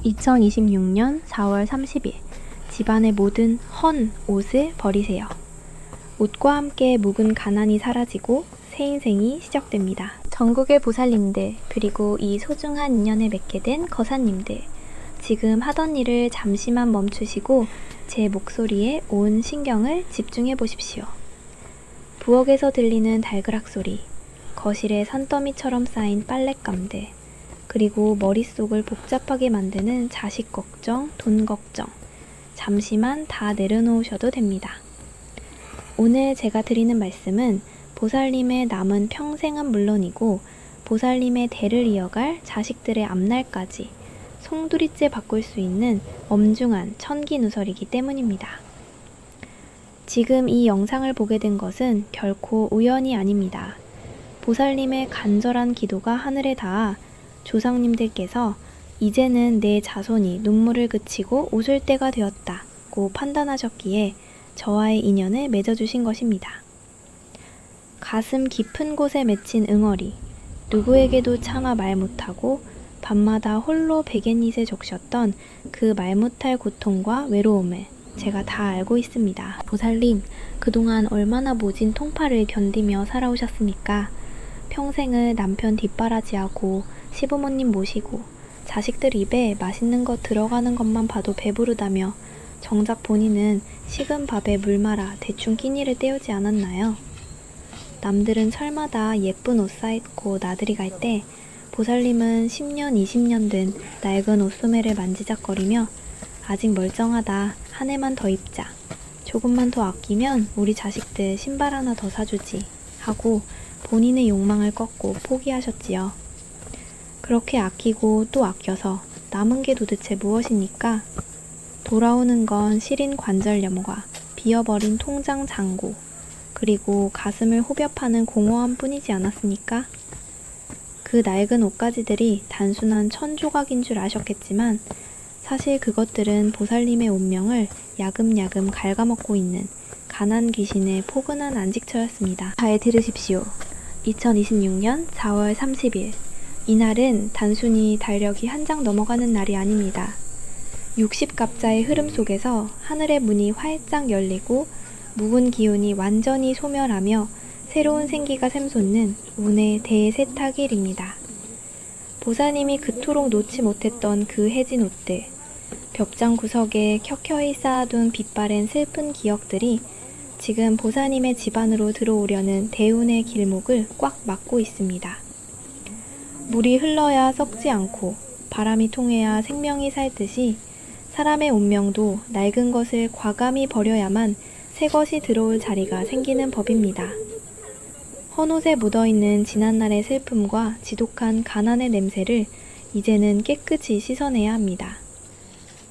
2026년 4월 30일 집안의 모든 헌 옷을 버리세요. 옷과 함께 묵은 가난이 사라지고 새 인생이 시작됩니다. 전국의 보살님들, 그리고 이 소중한 인연을 맺게 된 거사님들, 지금 하던 일을 잠시만 멈추시고 제 목소리에 온 신경을 집중해 보십시오. 부엌에서 들리는 달그락 소리, 거실에 산더미처럼 쌓인 빨랫감들, 그리고 머릿속을 복잡하게 만드는 자식 걱정, 돈 걱정, 잠시만 다 내려놓으셔도 됩니다. 오늘 제가 드리는 말씀은 보살님의 남은 평생은 물론이고 보살님의 대를 이어갈 자식들의 앞날까지 송두리째 바꿀 수 있는 엄중한 천기누설이기 때문입니다. 지금 이 영상을 보게 된 것은 결코 우연이 아닙니다. 보살님의 간절한 기도가 하늘에 닿아 조상님들께서 이제는 내 자손이 눈물을 그치고 웃을 때가 되었다고 판단하셨기에 저와의 인연을 맺어주신 것입니다. 가슴 깊은 곳에 맺힌 응어리, 누구에게도 차마 말 못하고 밤마다 홀로 베갯잎에 적셨던 그 말 못할 고통과 외로움을 제가 다 알고 있습니다. 보살님, 그동안 얼마나 모진 통파를 견디며 살아오셨습니까? 평생을 남편 뒷바라지하고 시부모님 모시고 자식들 입에 맛있는 것 들어가는 것만 봐도 배부르다며 정작 본인은 식은 밥에 물 말아 대충 끼니를 때우지 않았나요? 남들은 철마다 예쁜 옷 사입고 나들이 갈 때 보살님은 10년, 20년 된 낡은 옷소매를 만지작거리며 아직 멀쩡하다, 한 해만 더 입자, 조금만 더 아끼면 우리 자식들 신발 하나 더 사주지 하고 본인의 욕망을 꺾고 포기하셨지요. 그렇게 아끼고 또 아껴서 남은 게 도대체 무엇입니까? 돌아오는 건 시린 관절염과 비어버린 통장 잔고, 그리고 가슴을 후벼 파는 공허함 뿐이지 않았습니까? 그 낡은 옷가지들이 단순한 천조각인 줄 아셨겠지만 사실 그것들은 보살님의 운명을 야금야금 갉아먹고 있는 가난 귀신의 포근한 안식처였습니다. 잘 들으십시오. 2026년 4월 30일, 이날은 단순히 달력이 한 장 넘어가는 날이 아닙니다. 60갑자의 흐름 속에서 하늘의 문이 활짝 열리고 묵은 기운이 완전히 소멸하며 새로운 생기가 샘솟는 운의 대세탁일입니다. 보살님이 그토록 놓지 못했던 그 해진 옷들, 벽장 구석에 켜켜이 쌓아둔 빛바랜 슬픈 기억들이 지금 보살님의 집안으로 들어오려는 대운의 길목을 꽉 막고 있습니다. 물이 흘러야 썩지 않고 바람이 통해야 생명이 살듯이 사람의 운명도 낡은 것을 과감히 버려야만 새 것이 들어올 자리가 생기는 법입니다. 헌옷에 묻어있는 지난날의 슬픔과 지독한 가난의 냄새를 이제는 깨끗이 씻어내야 합니다.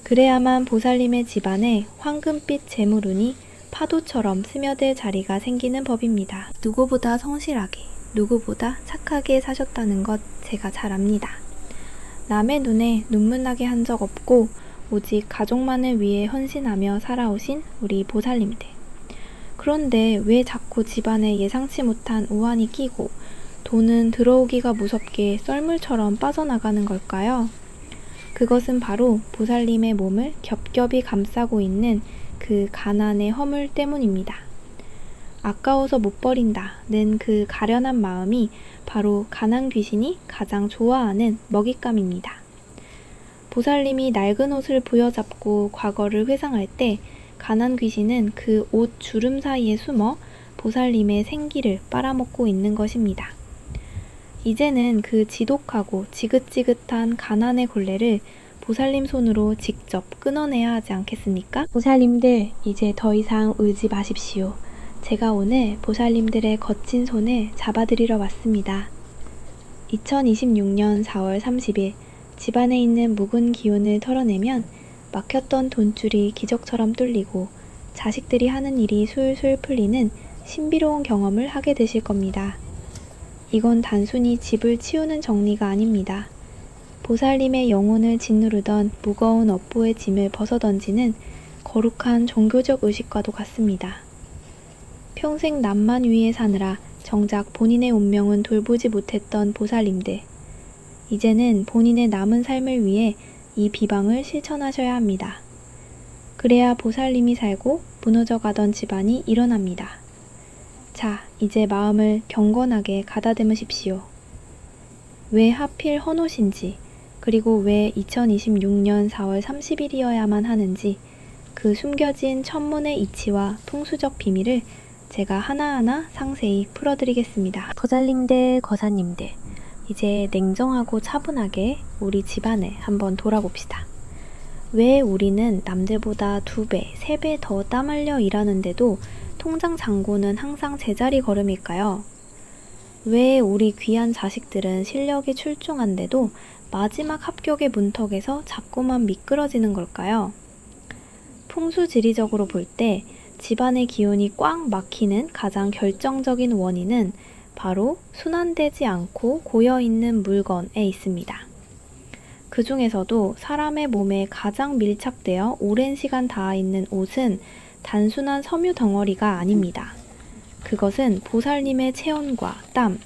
그래야만 보살님의 집안에 황금빛 재물운이 파도처럼 스며들 자리가 생기는 법입니다. 누구보다 성실하게, 누구보다 착하게 사셨다는 것 제가 잘 압니다. 남의 눈에 눈물 나게 한 적 없고 오직 가족만을 위해 헌신하며 살아오신 우리 보살님들. 그런데 왜 자꾸 집안에 예상치 못한 우환이 끼고 돈은 들어오기가 무섭게 썰물처럼 빠져나가는 걸까요? 그것은 바로 보살님의 몸을 겹겹이 감싸고 있는 그 가난의 허물 때문입니다. 아까워서 못 버린다는 그 가련한 마음이 바로 가난 귀신이 가장 좋아하는 먹잇감입니다. 보살님이 낡은 옷을 부여잡고 과거를 회상할 때 가난 귀신은 그 옷 주름 사이에 숨어 보살님의 생기를 빨아먹고 있는 것입니다. 이제는 그 지독하고 지긋지긋한 가난의 골래를 보살님 손으로 직접 끊어내야 하지 않겠습니까? 보살님들, 이제 더 이상 울지 마십시오. 제가 오늘 보살님들의 거친 손을 잡아드리러 왔습니다. 2026년 4월 30일 집안에 있는 묵은 기운을 털어내면 막혔던 돈줄이 기적처럼 뚫리고 자식들이 하는 일이 술술 풀리는 신비로운 경험을 하게 되실 겁니다. 이건 단순히 집을 치우는 정리가 아닙니다. 보살님의 영혼을 짓누르던 무거운 업보의 짐을 벗어던지는 거룩한 종교적 의식과도 같습니다. 평생 남만 위해 사느라 정작 본인의 운명은 돌보지 못했던 보살님들. 이제는 본인의 남은 삶을 위해 이 비방을 실천하셔야 합니다. 그래야 보살님이 살고 무너져가던 집안이 일어납니다. 자, 이제 마음을 경건하게 가다듬으십시오. 왜 하필 헌옷인지, 그리고 왜 2026년 4월 30일이어야만 하는지 그 숨겨진 천문의 이치와 풍수적 비밀을 제가 하나하나 상세히 풀어드리겠습니다. 보살님들, 거사님들, 이제 냉정하고 차분하게 우리 집안에 한번 돌아봅시다. 왜 우리는 남들보다 2배, 3배 더 땀 흘려 일하는데도 통장 잔고는 항상 제자리 걸음일까요? 왜 우리 귀한 자식들은 실력이 출중한데도 마지막 합격의 문턱에서 자꾸만 미끄러지는 걸까요? 풍수지리적으로 볼 때 집안의 기운이 꽉 막히는 가장 결정적인 원인은 바로 순환되지 않고 고여있는 물건에 있습니다. 그 중에서도 사람의 몸에 가장 밀착되어 오랜 시간 닿아있는 옷은 단순한 섬유 덩어리가 아닙니다. 그것은 보살님의 체온과 땀,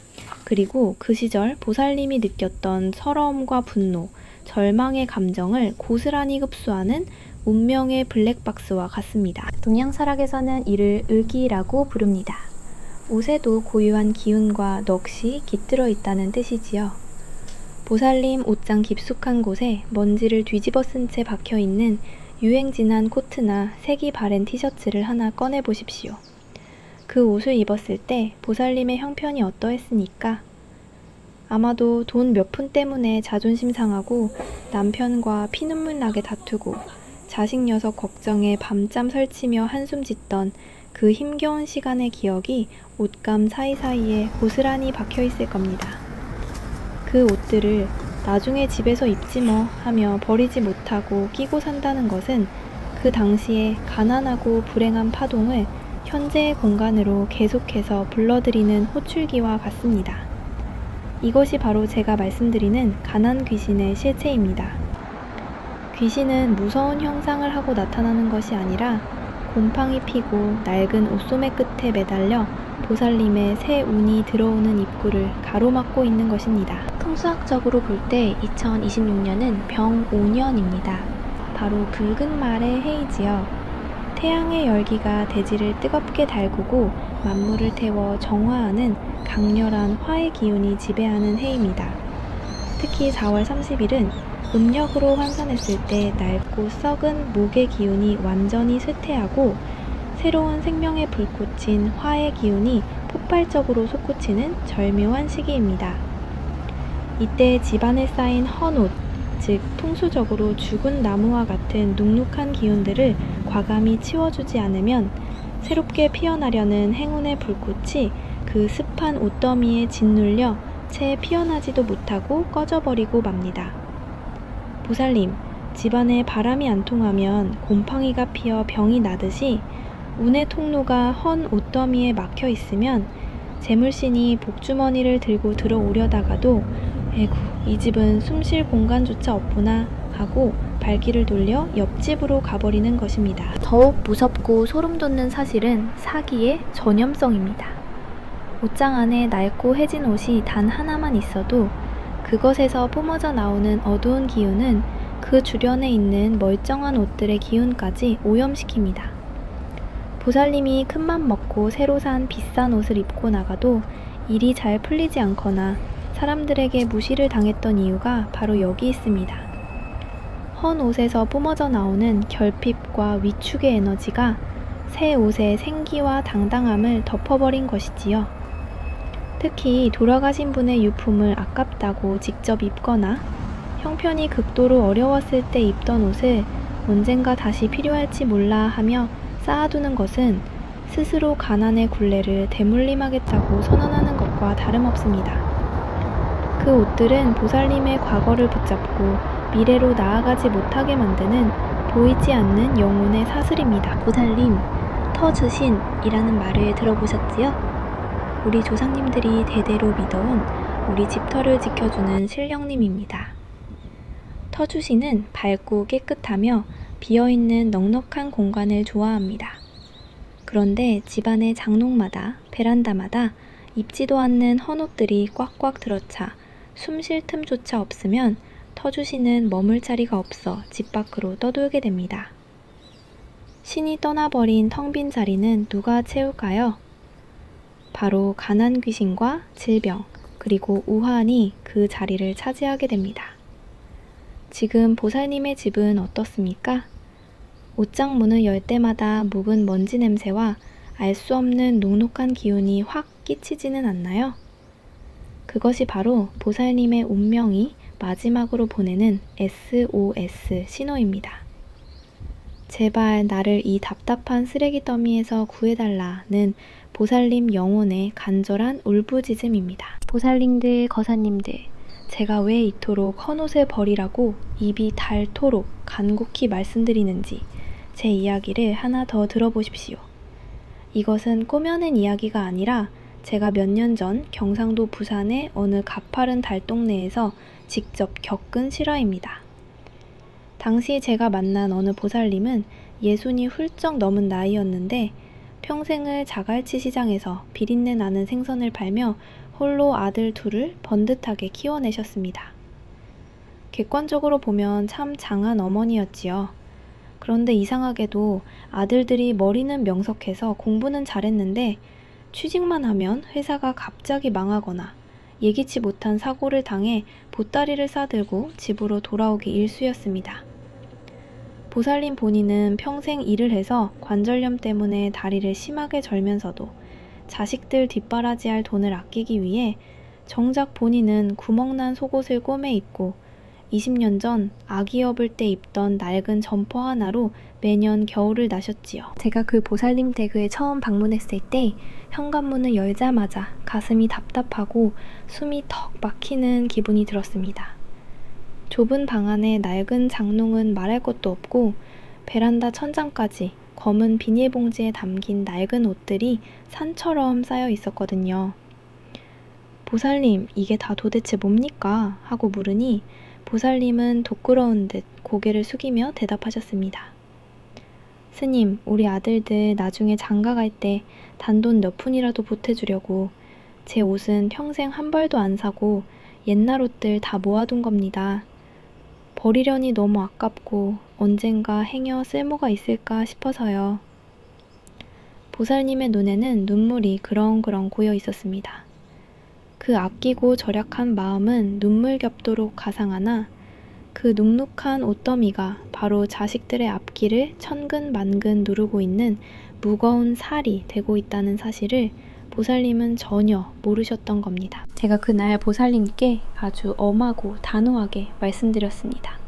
그리고 그 시절 보살님이 느꼈던 서러움과 분노, 절망의 감정을 고스란히 흡수하는 운명의 블랙박스와 같습니다. 동양철학에서는 이를 의기라고 부릅니다. 옷에도 고유한 기운과 넋이 깃들어 있다는 뜻이지요. 보살님 옷장 깊숙한 곳에 먼지를 뒤집어 쓴 채 박혀있는 유행진한 코트나 색이 바랜 티셔츠를 하나 꺼내보십시오. 그 옷을 입었을 때 보살님의 형편이 어떠했습니까? 아마도 돈 몇 푼 때문에 자존심 상하고 남편과 피눈물 나게 다투고 자식 녀석 걱정에 밤잠 설치며 한숨 짓던 그 힘겨운 시간의 기억이 옷감 사이사이에 고스란히 박혀있을 겁니다. 그 옷들을 나중에 집에서 입지 뭐 하며 버리지 못하고 끼고 산다는 것은 그 당시에 가난하고 불행한 파동을 현재의 공간으로 계속해서 불러들이는 호출기와 같습니다. 이것이 바로 제가 말씀드리는 가난 귀신의 실체입니다. 귀신은 무서운 형상을 하고 나타나는 것이 아니라 곰팡이 피고 낡은 옷소매 끝에 매달려 보살님의 새 운이 들어오는 입구를 가로막고 있는 것입니다. 풍수학적으로 볼 때 2026년은 병 5년입니다. 바로 붉은 말의 해이지요. 태양의 열기가 대지를 뜨겁게 달구고 만물을 태워 정화하는 강렬한 화의 기운이 지배하는 해입니다. 특히 4월 30일은 음력으로 환산했을 때 낡고 썩은 목의 기운이 완전히 쇠퇴하고 새로운 생명의 불꽃인 화의 기운이 폭발적으로 솟구치는 절묘한 시기입니다. 이때 집안에 쌓인 헌옷, 즉 풍수적으로 죽은 나무와 같은 눅눅한 기운들을 과감히 치워주지 않으면 새롭게 피어나려는 행운의 불꽃이 그 습한 옷더미에 짓눌려 채 피어나지도 못하고 꺼져버리고 맙니다. 보살님, 집안에 바람이 안 통하면 곰팡이가 피어 병이 나듯이 운의 통로가 헌 옷더미에 막혀 있으면 재물신이 복주머니를 들고 들어오려다가도 에구, 이 집은 숨쉴 공간조차 없구나 하고 발길을 돌려 옆집으로 가버리는 것입니다. 더욱 무섭고 소름 돋는 사실은 사기의 전염성입니다. 옷장 안에 낡고 해진 옷이 단 하나만 있어도 그것에서 뿜어져 나오는 어두운 기운은 그 주변에 있는 멀쩡한 옷들의 기운까지 오염시킵니다. 보살님이 큰맘 먹고 새로 산 비싼 옷을 입고 나가도 일이 잘 풀리지 않거나 사람들에게 무시를 당했던 이유가 바로 여기 있습니다. 헌 옷에서 뿜어져 나오는 결핍과 위축의 에너지가 새 옷의 생기와 당당함을 덮어버린 것이지요. 특히 돌아가신 분의 유품을 아깝다고 직접 입거나 형편이 극도로 어려웠을 때 입던 옷을 언젠가 다시 필요할지 몰라 하며 쌓아두는 것은 스스로 가난의 굴레를 대물림하겠다고 선언하는 것과 다름없습니다. 그 옷들은 보살님의 과거를 붙잡고 미래로 나아가지 못하게 만드는 보이지 않는 영혼의 사슬입니다. 보살님, 터즈신이라는 말을 들어보셨지요? 우리 조상님들이 대대로 믿어온 우리 집터를 지켜주는 신령님입니다. 터주신은 밝고 깨끗하며 비어있는 넉넉한 공간을 좋아합니다. 그런데 집안의 장롱마다 베란다마다 입지도 않는 헌옷들이 꽉꽉 들어차 숨 쉴 틈조차 없으면 터주시는 머물 자리가 없어 집 밖으로 떠돌게 됩니다. 신이 떠나버린 텅 빈 자리는 누가 채울까요? 바로 가난 귀신과 질병, 그리고 우환이 그 자리를 차지하게 됩니다. 지금 보살님의 집은 어떻습니까? 옷장 문을 열 때마다 묵은 먼지 냄새와 알 수 없는 녹록한 기운이 확 끼치지는 않나요? 그것이 바로 보살님의 운명이 마지막으로 보내는 SOS 신호입니다. 제발 나를 이 답답한 쓰레기 더미에서 구해달라는 보살님 영혼의 간절한 울부짖음입니다. 보살님들, 거사님들, 제가 왜 이토록 헌옷을 버리라고 입이 닳도록 간곡히 말씀드리는지 제 이야기를 하나 더 들어보십시오. 이것은 꾸며낸 이야기가 아니라 제가 몇 년 전 경상도 부산의 어느 가파른 달동네에서 직접 겪은 실화입니다. 당시 제가 만난 어느 보살님은 60이 훌쩍 넘은 나이였는데 평생을 자갈치 시장에서 비린내 나는 생선을 팔며 홀로 아들 둘을 번듯하게 키워내셨습니다. 객관적으로 보면 참 장한 어머니였지요. 그런데 이상하게도 아들들이 머리는 명석해서 공부는 잘했는데 취직만 하면 회사가 갑자기 망하거나 예기치 못한 사고를 당해 보따리를 싸들고 집으로 돌아오기 일쑤였습니다. 보살님 본인은 평생 일을 해서 관절염 때문에 다리를 심하게 절면서도 자식들 뒷바라지할 돈을 아끼기 위해 정작 본인은 구멍난 속옷을 꼬매 입고 20년 전 아기 업을 때 입던 낡은 점퍼 하나로 매년 겨울을 나셨지요. 제가 그 보살님 댁을 처음 방문했을 때 현관문을 열자마자 가슴이 답답하고 숨이 턱 막히는 기분이 들었습니다. 좁은 방 안에 낡은 장롱은 말할 것도 없고 베란다 천장까지 검은 비닐봉지에 담긴 낡은 옷들이 산처럼 쌓여 있었거든요. 보살님, 이게 다 도대체 뭡니까? 하고 물으니 보살님은 부끄러운 듯 고개를 숙이며 대답하셨습니다. 스님, 우리 아들들 나중에 장가갈 때 단돈 몇 푼이라도 보태주려고 제 옷은 평생 한 벌도 안 사고 옛날 옷들 다 모아둔 겁니다. 버리려니 너무 아깝고 언젠가 행여 쓸모가 있을까 싶어서요. 보살님의 눈에는 눈물이 그렁그렁 고여 있었습니다. 그 아끼고 절약한 마음은 눈물 겹도록 가상하나 그 눅눅한 옷더미가 바로 자식들의 앞길을 천근만근 누르고 있는 무거운 살이 되고 있다는 사실을 보살님은 전혀 모르셨던 겁니다. 제가 그날 보살님께 아주 엄하고 단호하게 말씀드렸습니다.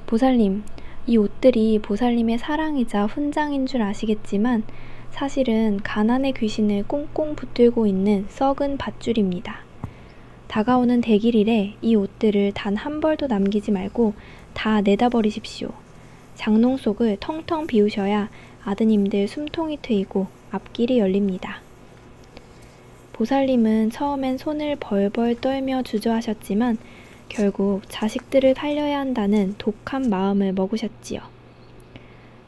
보살님, 이 옷들이 보살님의 사랑이자 훈장인 줄 아시겠지만 사실은 가난의 귀신을 꽁꽁 붙들고 있는 썩은 밧줄입니다. 다가오는 대길일에 이 옷들을 단 한 벌도 남기지 말고 다 내다 버리십시오. 장롱 속을 텅텅 비우셔야 아드님들 숨통이 트이고 앞길이 열립니다. 보살님은 처음엔 손을 벌벌 떨며 주저하셨지만 결국 자식들을 살려야 한다는 독한 마음을 먹으셨지요.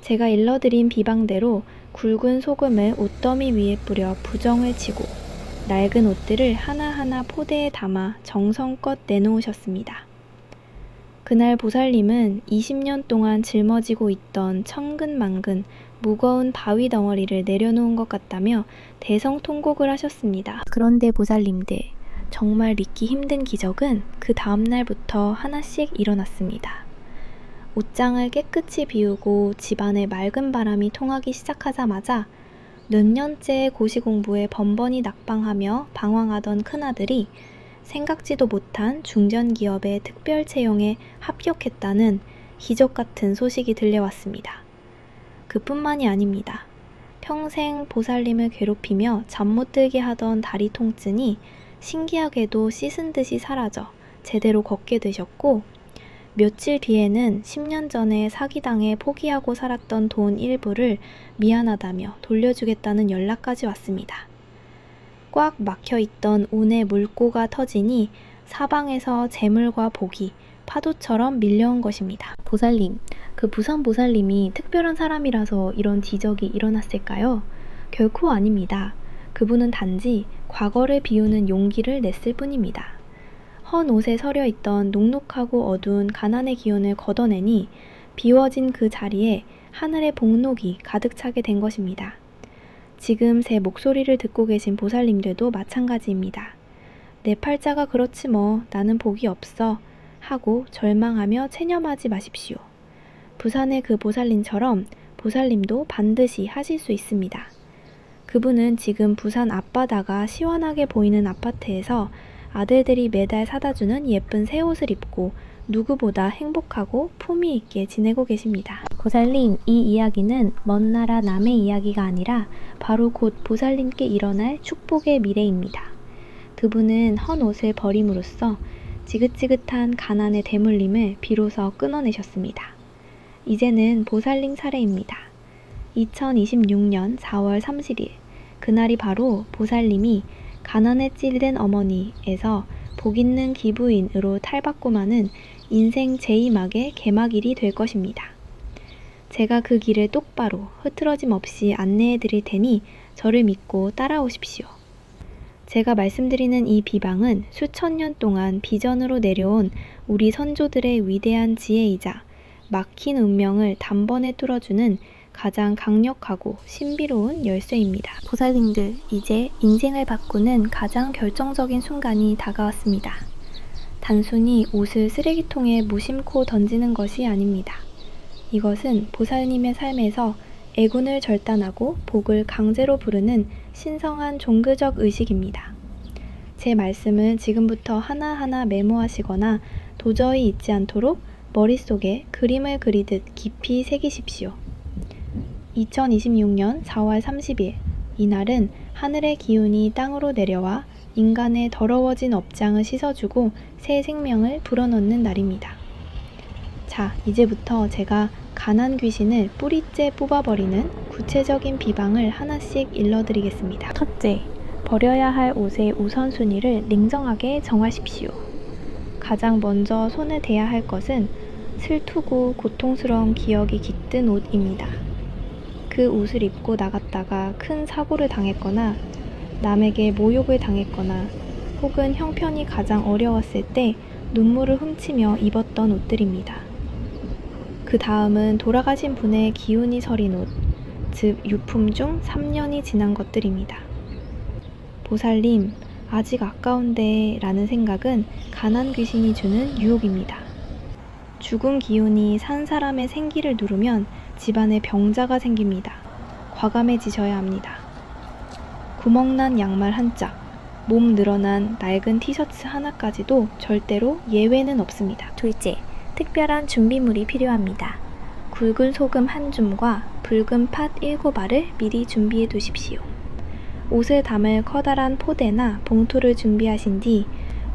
제가 일러드린 비방대로 굵은 소금을 옷더미 위에 뿌려 부정을 치고 낡은 옷들을 하나하나 포대에 담아 정성껏 내놓으셨습니다. 그날 보살님은 20년 동안 짊어지고 있던 천근만근 무거운 바위 덩어리를 내려놓은 것 같다며 대성통곡을 하셨습니다. 그런데 보살님들, 정말 믿기 힘든 기적은 그 다음날부터 하나씩 일어났습니다. 옷장을 깨끗이 비우고 집안에 맑은 바람이 통하기 시작하자마자 몇 년째 고시공부에 번번이 낙방하며 방황하던 큰아들이 생각지도 못한 중견기업의 특별 채용에 합격했다는 기적 같은 소식이 들려왔습니다. 그뿐만이 아닙니다. 평생 보살님을 괴롭히며 잠 못 들게 하던 다리 통증이 신기하게도 씻은 듯이 사라져 제대로 걷게 되셨고 며칠 뒤에는 10년 전에 사기당해 포기하고 살았던 돈 일부를 미안하다며 돌려주겠다는 연락까지 왔습니다. 꽉 막혀있던 운의 물꼬가 터지니 사방에서 재물과 복이 파도처럼 밀려온 것입니다. 보살님, 그 부산 보살님이 특별한 사람이라서 이런 기적이 일어났을까요? 결코 아닙니다. 그분은 단지 과거를 비우는 용기를 냈을 뿐입니다. 헌 옷에 서려 있던 녹록하고 어두운 가난의 기운을 걷어내니 비워진 그 자리에 하늘의 복록이 가득 차게 된 것입니다. 지금 제 목소리를 듣고 계신 보살님들도 마찬가지입니다. 내 팔자가 그렇지 뭐 나는 복이 없어 하고 절망하며 체념하지 마십시오. 부산의 그 보살님처럼 보살님도 반드시 하실 수 있습니다. 그분은 지금 부산 앞바다가 시원하게 보이는 아파트에서 아들들이 매달 사다주는 예쁜 새 옷을 입고 누구보다 행복하고 품위 있게 지내고 계십니다. 보살님, 이 이야기는 먼 나라 남의 이야기가 아니라 바로 곧 보살님께 일어날 축복의 미래입니다. 그분은 헌 옷을 버림으로써 지긋지긋한 가난의 대물림을 비로소 끊어내셨습니다. 이제는 보살님 차례입니다. 2026년 4월 30일, 그날이 바로 보살님이 가난에 찔린 어머니에서 복 있는 기부인으로 탈바꿈 하는 인생 제2막의 개막일이 될 것입니다. 제가 그 길을 똑바로 흐트러짐 없이 안내해 드릴 테니 저를 믿고 따라오십시오. 제가 말씀드리는 이 비방은 수천 년 동안 비전으로 내려온 우리 선조들의 위대한 지혜이자 막힌 운명을 단번에 뚫어주는 가장 강력하고 신비로운 열쇠입니다. 보살님들, 이제 인생을 바꾸는 가장 결정적인 순간이 다가왔습니다. 단순히 옷을 쓰레기통에 무심코 던지는 것이 아닙니다. 이것은 보살님의 삶에서 애군을 절단하고 복을 강제로 부르는 신성한 종교적 의식입니다. 제 말씀을 지금부터 하나하나 메모하시거나 도저히 잊지 않도록 머릿속에 그림을 그리듯 깊이 새기십시오. 2026년 4월 30일, 이날은 하늘의 기운이 땅으로 내려와 인간의 더러워진 업장을 씻어주고 새 생명을 불어넣는 날입니다. 자, 이제부터 제가 가난 귀신을 뿌리째 뽑아버리는 구체적인 비방을 하나씩 일러드리겠습니다. 첫째, 버려야 할 옷의 우선순위를 냉정하게 정하십시오. 가장 먼저 손에 대야 할 것은 슬프고 고통스러운 기억이 깃든 옷입니다. 그 옷을 입고 나갔다가 큰 사고를 당했거나 남에게 모욕을 당했거나 혹은 형편이 가장 어려웠을 때 눈물을 훔치며 입었던 옷들입니다. 그 다음은 돌아가신 분의 기운이 서린 옷, 즉 유품 중 3년이 지난 것들입니다. 보살님, 아직 아까운데 라는 생각은 가난 귀신이 주는 유혹입니다. 죽은 기운이 산 사람의 생기를 누르면 집안에 병자가 생깁니다. 과감해지셔야 합니다. 구멍난 양말 한 짝, 몸 늘어난 낡은 티셔츠 하나까지도 절대로 예외는 없습니다. 둘째, 특별한 준비물이 필요합니다. 굵은 소금 한 줌과 붉은 팥 7알을 미리 준비해 두십시오. 옷을 담을 커다란 포대나 봉투를 준비하신 뒤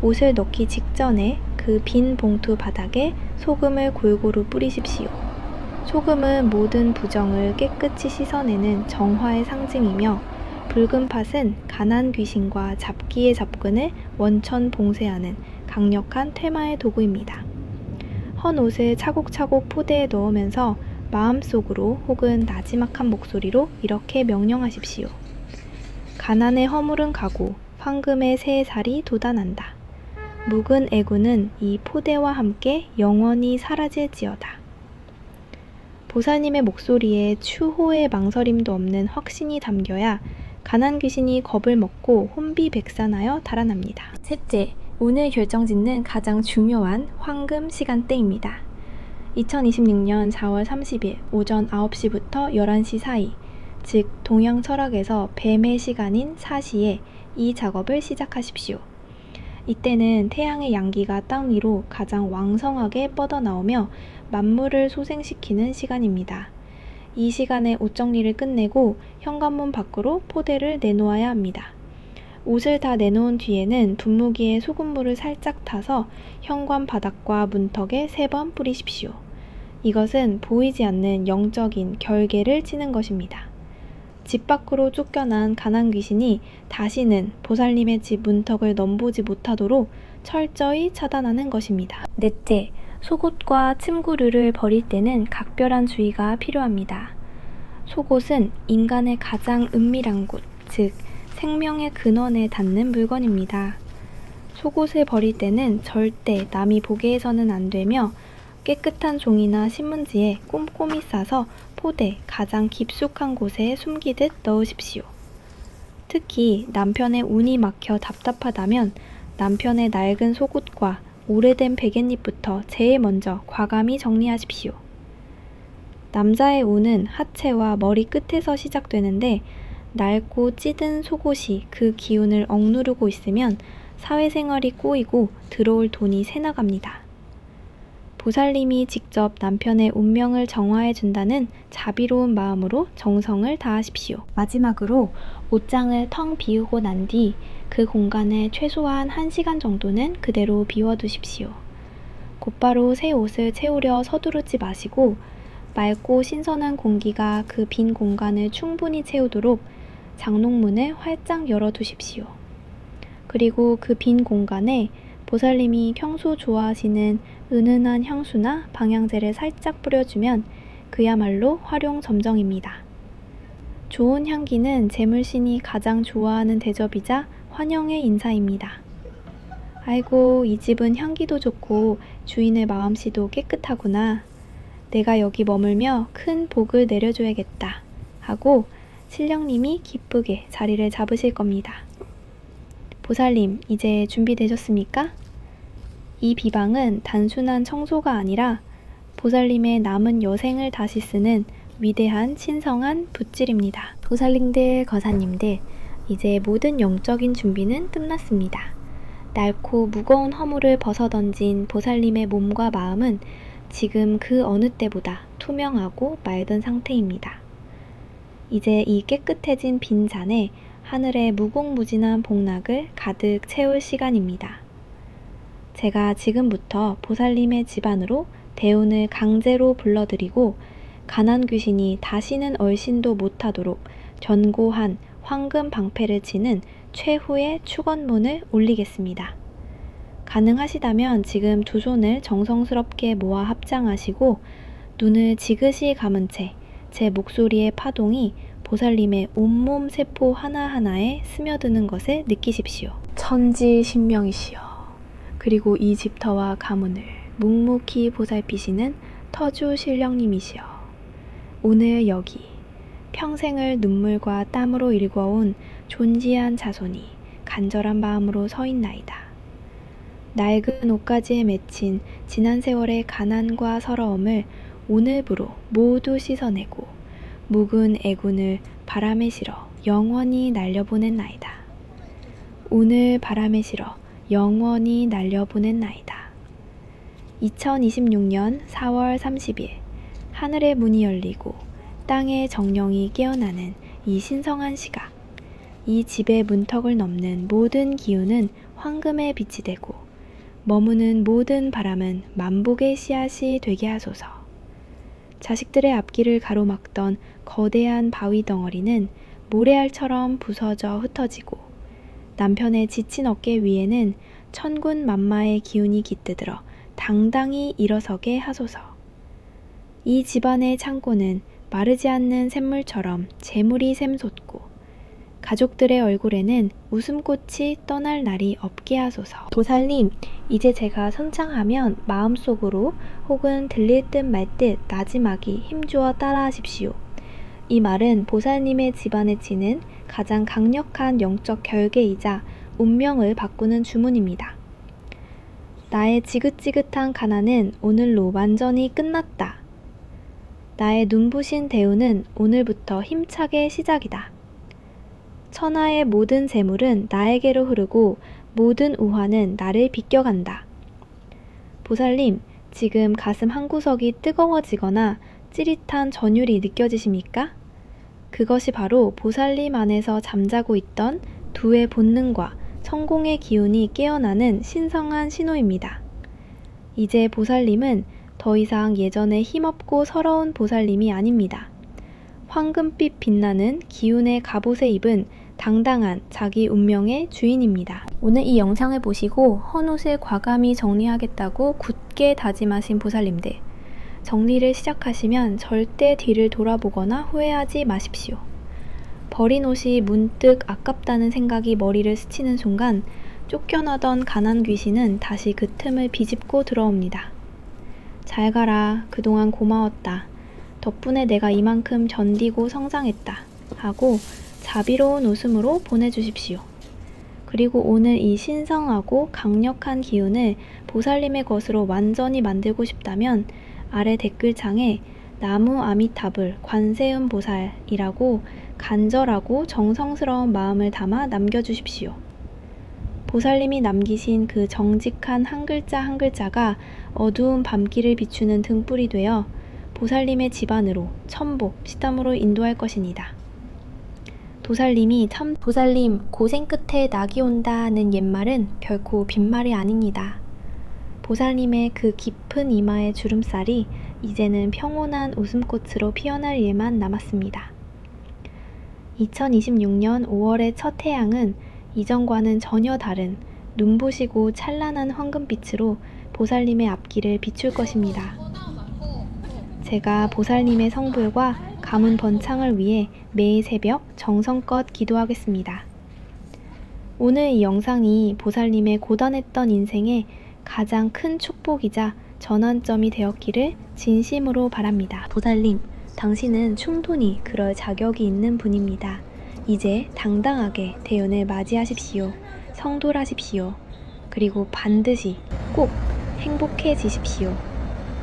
옷을 넣기 직전에 그 빈 봉투 바닥에 소금을 골고루 뿌리십시오. 소금은 모든 부정을 깨끗이 씻어내는 정화의 상징이며 붉은 팥은 가난 귀신과 잡기의 접근을 원천 봉쇄하는 강력한 퇴마의 도구입니다. 헌 옷을 차곡차곡 포대에 넣으면서 마음속으로 혹은 나지막한 목소리로 이렇게 명령하십시오. 가난의 허물은 가고 황금의 새 살이 돋아난다. 묵은 애군은 이 포대와 함께 영원히 사라질지어다. 보살님의 목소리에 추호의 망설임도 없는 확신이 담겨야 가난 귀신이 겁을 먹고 혼비백산하여 달아납니다. 셋째, 운을 결정짓는 가장 중요한 황금 시간대입니다. 2026년 4월 30일 오전 9시부터 11시 사이, 즉 동양 철학에서 뱀의 시간인 4시에 이 작업을 시작하십시오. 이때는 태양의 양기가 땅 위로 가장 왕성하게 뻗어나오며 만물을 소생시키는 시간입니다. 이 시간에 옷 정리를 끝내고 현관문 밖으로 포대를 내놓아야 합니다. 옷을 다 내놓은 뒤에는 분무기에 소금물을 살짝 타서 현관 바닥과 문턱에 3번 뿌리십시오. 이것은 보이지 않는 영적인 결계를 치는 것입니다. 집 밖으로 쫓겨난 가난 귀신이 다시는 보살님의 집 문턱을 넘보지 못하도록 철저히 차단하는 것입니다. 넷째, 속옷과 침구류를 버릴 때는 각별한 주의가 필요합니다. 속옷은 인간의 가장 은밀한 곳, 즉 생명의 근원에 닿는 물건입니다. 속옷을 버릴 때는 절대 남이 보게 해서는 안 되며 깨끗한 종이나 신문지에 꼼꼼히 싸서 포대 가장 깊숙한 곳에 숨기듯 넣으십시오. 특히 남편의 운이 막혀 답답하다면 남편의 낡은 속옷과 오래된 베갯잎부터 제일 먼저 과감히 정리하십시오. 남자의 운은 하체와 머리 끝에서 시작되는데 낡고 찌든 속옷이 그 기운을 억누르고 있으면 사회생활이 꼬이고 들어올 돈이 새나갑니다. 보살님이 직접 남편의 운명을 정화해 준다는 자비로운 마음으로 정성을 다하십시오. 마지막으로 옷장을 텅 비우고 난 뒤 그 공간을 최소한 1시간 정도는 그대로 비워두십시오. 곧바로 새 옷을 채우려 서두르지 마시고 맑고 신선한 공기가 그 빈 공간을 충분히 채우도록 장롱문을 활짝 열어두십시오. 그리고 그 빈 공간에 보살님이 평소 좋아하시는 은은한 향수나 방향제를 살짝 뿌려주면 그야말로 활용점정입니다. 좋은 향기는 재물신이 가장 좋아하는 대접이자 환영의 인사입니다. 아이고, 이 집은 향기도 좋고 주인의 마음씨도 깨끗하구나. 내가 여기 머물며 큰 복을 내려줘야겠다 하고 신령님이 기쁘게 자리를 잡으실 겁니다. 보살님, 이제 준비되셨습니까? 이 비방은 단순한 청소가 아니라 보살님의 남은 여생을 다시 쓰는 위대한 신성한 붓질입니다. 보살님들, 거사님들, 이제 모든 영적인 준비는 끝났습니다. 낡고 무거운 허물을 벗어던진 보살님의 몸과 마음은 지금 그 어느 때보다 투명하고 맑은 상태입니다. 이제 이 깨끗해진 빈 잔에 하늘의 무궁무진한 복락을 가득 채울 시간입니다. 제가 지금부터 보살님의 집안으로 대운을 강제로 불러들이고 가난 귀신이 다시는 얼씬도 못하도록 견고한 황금 방패를 치는 최후의 축원문을 올리겠습니다. 가능하시다면 지금 두 손을 정성스럽게 모아 합장하시고 눈을 지그시 감은 채 제 목소리의 파동이 보살님의 온몸 세포 하나하나에 스며드는 것을 느끼십시오. 천지신명이시여. 그리고 이 집터와 가문을 묵묵히 보살피시는 터주 신령님이시여. 오늘 여기 평생을 눈물과 땀으로 일궈온 존귀한 자손이 간절한 마음으로 서있나이다. 낡은 옷가지에 맺힌 지난 세월의 가난과 서러움을 오늘부로 모두 씻어내고 묵은 애군을 바람에 실어 영원히 날려보냈나이다. 오늘 바람에 실어 영원히 날려보냈나이다. 2026년 4월 30일 하늘의 문이 열리고 땅의 정령이 깨어나는 이 신성한 시각, 이 집의 문턱을 넘는 모든 기운은 황금의 빛이 되고 머무는 모든 바람은 만복의 씨앗이 되게 하소서. 자식들의 앞길을 가로막던 거대한 바위 덩어리는 모래알처럼 부서져 흩어지고 남편의 지친 어깨 위에는 천군만마의 기운이 깃들어 당당히 일어서게 하소서. 이 집안의 창고는 마르지 않는 샘물처럼 재물이 샘솟고 가족들의 얼굴에는 웃음꽃이 떠날 날이 없게 하소서. 보살님, 이제 제가 선창하면 마음속으로 혹은 들릴 듯 말 듯 나지막이 힘주어 따라하십시오. 이 말은 보살님의 집안에 치는 가장 강력한 영적 결계이자 운명을 바꾸는 주문입니다. 나의 지긋지긋한 가난은 오늘로 완전히 끝났다. 나의 눈부신 대운은 오늘부터 힘차게 시작이다. 천하의 모든 재물은 나에게로 흐르고 모든 우환은 나를 비껴간다. 보살님, 지금 가슴 한구석이 뜨거워지거나 찌릿한 전율이 느껴지십니까? 그것이 바로 보살님 안에서 잠자고 있던 두의 본능과 성공의 기운이 깨어나는 신성한 신호입니다. 이제 보살님은 더 이상 예전의 힘없고 서러운 보살님이 아닙니다. 황금빛 빛나는 기운의 갑옷을 입은 당당한 자기 운명의 주인입니다. 오늘 이 영상을 보시고 헌옷을 과감히 정리하겠다고 굳게 다짐하신 보살님들, 정리를 시작하시면 절대 뒤를 돌아보거나 후회하지 마십시오. 버린 옷이 문득 아깝다는 생각이 머리를 스치는 순간 쫓겨나던 가난 귀신은 다시 그 틈을 비집고 들어옵니다. 잘 가라. 그동안 고마웠다. 덕분에 내가 이만큼 견디고 성장했다. 하고 자비로운 웃음으로 보내주십시오. 그리고 오늘 이 신성하고 강력한 기운을 보살님의 것으로 완전히 만들고 싶다면 아래 댓글창에 나무 아미타불 관세음 보살이라고 간절하고 정성스러운 마음을 담아 남겨주십시오. 보살님이 남기신 그 정직한 한 글자 한 글자가 어두운 밤길을 비추는 등불이 되어 보살님의 집안으로 천복, 시담으로 인도할 것입니다. 도살님이 참 보살님 고생 끝에 낙이 온다는 옛말은 결코 빈말이 아닙니다. 보살님의 그 깊은 이마의 주름살이 이제는 평온한 웃음꽃으로 피어날 일만 남았습니다. 2026년 5월의 첫 태양은 이전과는 전혀 다른 눈부시고 찬란한 황금빛으로 보살님의 앞길을 비출 것입니다. 제가 보살님의 성불과 가문 번창을 위해 매일 새벽 정성껏 기도하겠습니다. 오늘 이 영상이 보살님의 고단했던 인생에 가장 큰 축복이자 전환점이 되었기를 진심으로 바랍니다. 보살님, 당신은 충분히 그럴 자격이 있는 분입니다. 이제 당당하게 대운을 맞이하십시오. 성돌하십시오. 그리고 반드시 꼭 행복해지십시오.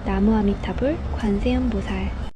나무 아미타불 관세음보살.